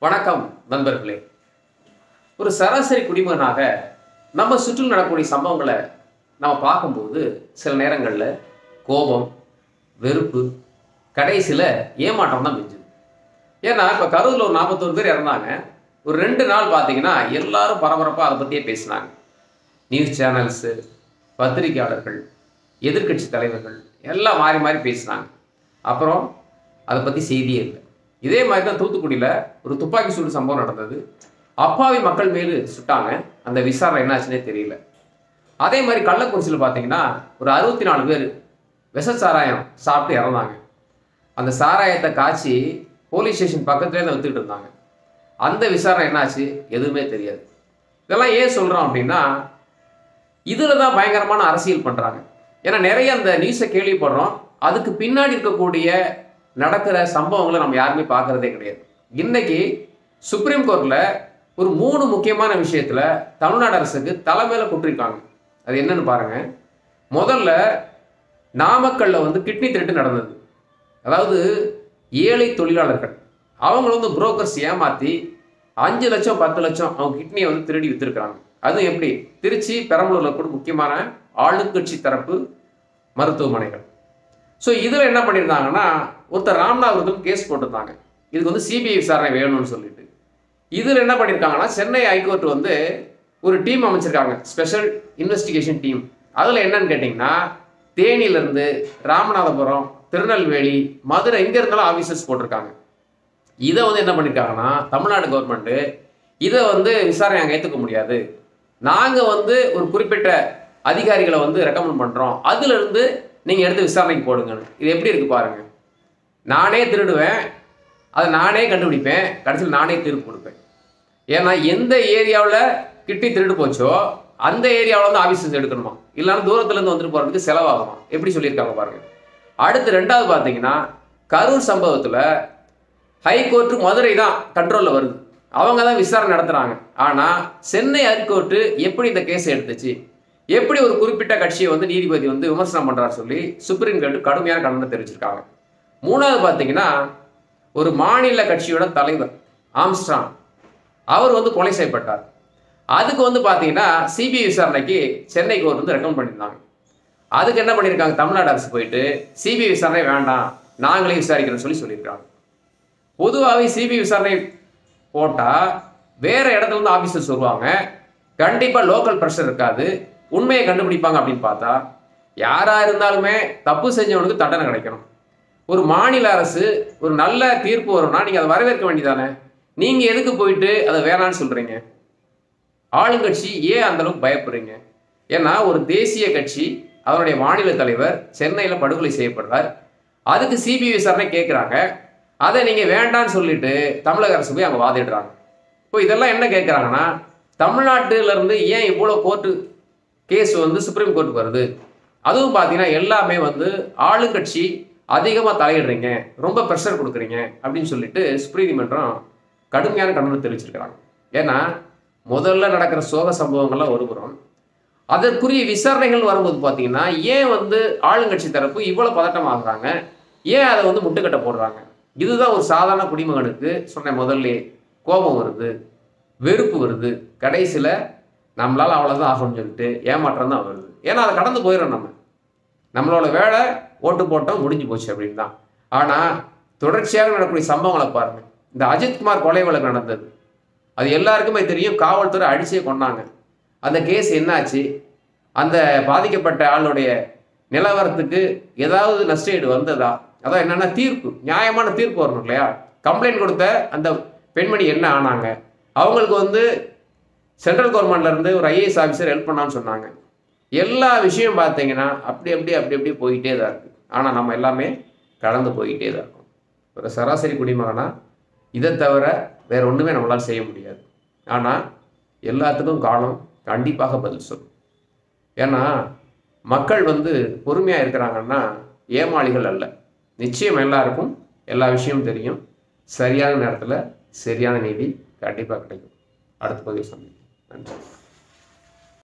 வணக்கம் நண்பர்களே. ஒரு சராசரி குடிமகனாக நம்ம சுற்றில் நடக்கக்கூடிய சம்பவங்களை நம்ம பார்க்கும்போது சில நேரங்களில் கோபம், வெறுப்பு, கடைசியில் ஏமாற்றம் தான் மிஞ்சுது. ஏன்னா இப்போ கரூரில் ஒரு 41 பேர் இறந்தாங்க. ஒரு 2 நாள் பார்த்தீங்கன்னா எல்லாரும் பரபரப்பாக அதை பற்றியே பேசினாங்க. நியூஸ் சேனல்ஸு, பத்திரிகையாளர்கள், எதிர்க்கட்சி தலைவர்கள் எல்லாம் மாறி மாறி பேசினாங்க. அப்புறம் அதை பற்றி செய்தியே இல்லை. இதே மாதிரி தான் தூத்துக்குடியில் ஒரு துப்பாக்கி சூடு சம்பவம் நடந்தது. அப்பாவி மக்கள் மீது சுட்டாங்க. அந்த விசாரணை என்னாச்சுன்னே தெரியல. அதே மாதிரி கள்ளக்குறிச்சியில் பார்த்தீங்கன்னா ஒரு 64 பேர் விஷச்சாராயம் சாப்பிட்டு இறந்தாங்க. அந்த சாராயத்தை காய்ச்சி போலீஸ் ஸ்டேஷன் பக்கத்துலேயே தான் வித்துக்கிட்டு இருந்தாங்க. அந்த விசாரணை என்னாச்சு எதுவுமே தெரியாது. இதெல்லாம் ஏன் சொல்கிறோம் அப்படின்னா, இதில் தான் பயங்கரமான அரசியல் பண்ணுறாங்க. ஏன்னா நிறைய அந்த நியூஸை கேள்விப்படுறோம். அதுக்கு பின்னாடி இருக்கக்கூடிய நடக்கிற சம்பவங்களை நம்ம யாருமே பார்க்கறதே கிடையாது. இன்னைக்கு சுப்ரீம் கோர்ட்டில் ஒரு 3 முக்கியமான விஷயத்தில் தமிழ்நாடு அரசுக்கு தலைமையில் குற்றிருக்காங்க. அது என்னன்னு பாருங்க. முதல்ல நாமக்கல்ல கிட்னி திருட்டு நடந்தது. அதாவது ஏழை தொழிலாளர்கள் அவங்க புரோக்கர்ஸ் ஏமாற்றி 5 லட்சம் 10 லட்சம் அவங்க கிட்னியை திருடி வித்துருக்காங்க. அதுவும் எப்படி? திருச்சி, பெரம்பலூரில் கூட முக்கியமான ஆளுங்கட்சி தரப்பு மருத்துவமனைகள். ஸோ இதில் என்ன பண்ணியிருந்தாங்கன்னா, ஒருத்தர் ராமநாதபுரத்தில் கேஸ் போட்டிருந்தாங்க. இதுக்கு சிபிஐ விசாரணை வேணும்னு சொல்லிட்டு. இதில் என்ன பண்ணியிருக்காங்கன்னா, சென்னை ஹைகோர்ட் ஒரு டீம் அமைச்சிருக்காங்க, ஸ்பெஷல் இன்வெஸ்டிகேஷன் டீம். அதில் என்னன்னு கேட்டிங்கன்னா, தேனியிலேருந்து ராமநாதபுரம், திருநெல்வேலி, மதுரை இங்கே இருந்தாலும் ஆஃபீஸர்ஸ் போட்டிருக்காங்க. இதை என்ன பண்ணியிருக்காங்கன்னா, தமிழ்நாடு கவர்மெண்ட்டு இதை விசாரணை அங்கே ஏற்றுக்க முடியாது, நாங்கள் ஒரு குறிப்பிட்ட அதிகாரிகளை ரெக்கமெண்ட் பண்ணுறோம், அதிலிருந்து நீங்கள் எடுத்து விசாரணைக்கு போடுங்கன்னு. இது எப்படி இருக்குது பாருங்கள். நானே திருடுவேன், அதை நானே கண்டுபிடிப்பேன், கடைசியில் நானே தீர்ப்பு கொடுப்பேன். ஏன்னா எந்த ஏரியாவில் கிட்னி திருடு போச்சோ அந்த ஏரியாவில் ஆஃபீஸர்ஸ் எடுக்கணுமா, இல்லைன்னா தூரத்துலேருந்து போகிறதுக்கு செலவாகுமா, எப்படி சொல்லியிருக்காங்க பாருங்கள். அடுத்து 2வது பார்த்தீங்கன்னா, கரூர் சம்பவத்தில் ஹைகோர்ட்டு மதுரை தான் கண்ட்ரோலில் வருது, அவங்க தான் விசாரணை நடத்துகிறாங்க. ஆனால் சென்னை ஹைகோர்ட்டு எப்படி இந்த கேஸை எடுத்துச்சு, எப்படி ஒரு குறிப்பிட்ட கட்சியை நீதிபதி விமர்சனம் பண்ணுறாரு சொல்லி சுப்ரீம் கோர்ட்டு கடுமையான கண்டனம் தெரிவிச்சிருக்காங்க. 3வது பார்த்தீங்கன்னா, ஒரு மாநில கட்சியோட தலைவர் ஆம்ஸ்ட்ராங் அவர் கொலை செய்யப்பட்டார். அதுக்கு பார்த்தீங்கன்னா சிபிஐ விசாரணைக்கு சென்னை கோர்ட் ரெக்கமெண்ட் பண்ணியிருந்தாங்க. அதுக்கு என்ன பண்ணியிருக்காங்க, தமிழ்நாடு அரசு போயிட்டு சிபிஐ விசாரணை வேண்டாம், நாங்களே விசாரிக்கிறோன்னு சொல்லியிருக்காங்க. பொதுவாகவே சிபிஐ விசாரணை போட்டால் வேறு இடத்துல ஆஃபீஸர்ஸ் வருவாங்க, கண்டிப்பாக லோக்கல் ப்ரெஷர் இருக்காது, உண்மையை கண்டுபிடிப்பாங்க. அப்படின்னு பார்த்தா யாராக இருந்தாலுமே தப்பு செஞ்சவனுக்கு தண்டனை கிடைக்கணும். ஒரு மாநில அரசு ஒரு நல்ல தீர்ப்பு வரும்னா நீங்கள் அதை வரவேற்க வேண்டியதானே. நீங்கள் எதுக்கு போயிட்டு அதை வேணான்னு சொல்கிறீங்க? ஆளுங்கட்சி ஏன் அந்தளவுக்கு பயப்படுறீங்க? ஏன்னா ஒரு தேசிய கட்சி அதனுடைய மாநில தலைவர் சென்னையில் படுகொலை செய்யப்படுறார். அதுக்கு சிபிஐ விசாரணை கேட்குறாங்க. அதை நீங்கள் வேண்டான்னு சொல்லிட்டு தமிழக அரசு போய் அங்கே வாதிடுறாங்க. இப்போ இதெல்லாம் என்ன கேட்குறாங்கன்னா, தமிழ்நாட்டிலேருந்து ஏன் இவ்வளோ கோர்ட்டு கேஸ் சுப்ரீம் கோர்ட்டுக்கு வருது? அதுவும் பார்த்தீங்கன்னா எல்லாமே ஆளுங்கட்சி அதிகமாக தலையிடுறீங்க, ரொம்ப ப்ரெஷர் கொடுக்குறீங்க அப்படின்னு சொல்லிட்டு சுப்ரீம் நீதிமன்றம் கடுமையான கண்டனம் தெரிவிச்சிருக்கிறாங்க. ஏன்னா முதல்ல நடக்கிற சோக சம்பவங்கள்லாம் ஒருபுறம், அதற்குரிய விசாரணைகள் வரும்போது பார்த்தீங்கன்னா ஏன் ஆளுங்கட்சி தரப்பு இவ்வளோ பதட்டமாகறாங்க, ஏன் அதை முட்டுக்கட்டை போடுறாங்க? இதுதான் ஒரு சாதாரண குடிமகனுக்கு சொன்ன முதல்ல கோபம் வருது, வெறுப்பு வருது, கடைசியில் நம்மளால் அவ்வளோதான் ஆகும்னு சொல்லிட்டு ஏமாற்றம் தான் வருது. ஏன்னா அதை கடந்து போயிடும். நம்மளோட வேலை ஓட்டு போட்டோம், முடிஞ்சு போச்சு அப்படின்னு தான். ஆனால் தொடர்ச்சியாக நடக்கக்கூடிய சம்பவங்களை பாருங்கள். இந்த அஜித்குமார் கொலை வழக்கு நடந்தது, அது எல்லாருக்குமே தெரியும். காவல்துறை அடிச்சே கொண்டாங்க. அந்த கேஸ் என்னாச்சு? அந்த பாதிக்கப்பட்ட ஆளுடைய நிலவரத்துக்கு ஏதாவது நஷ்டஈடு வந்ததா? அதான் என்னென்னா தீர்ப்பு, நியாயமான தீர்ப்பு வரணும் இல்லையா? கம்ப்ளைண்ட் கொடுத்த அந்த பெண்மணி என்ன ஆனாங்க? அவங்களுக்கு சென்ட்ரல் கவர்மெண்ட்லேருந்து ஒரு ஐஏஎஸ் ஆஃபீஸர் ஹெல்ப் பண்ணான்னு சொன்னாங்க. எல்லா விஷயம் பார்த்தீங்கன்னா அப்படி போயிட்டே தான் இருக்குது. ஆனால் நம்ம எல்லாமே கடந்து போயிட்டே தான் இருக்கும். ஒரு சராசரி குடிமகனா இதை தவிர வேறு ஒன்றுமே நம்மளால் செய்ய முடியாது. ஆனால் எல்லாத்துக்கும் காலம் கண்டிப்பாக பதில் சொல்லும். ஏன்னா மக்கள் பொறுமையாக இருக்கிறாங்கன்னா ஏமாளிகள் அல்ல. நிச்சயம் எல்லாருக்கும் எல்லா விஷயமும் தெரியும். சரியான நேரத்தில் சரியான நீதி கண்டிப்பாக கிடைக்கும். அடுத்த பதிவு சந்திப்போம். நன்றி.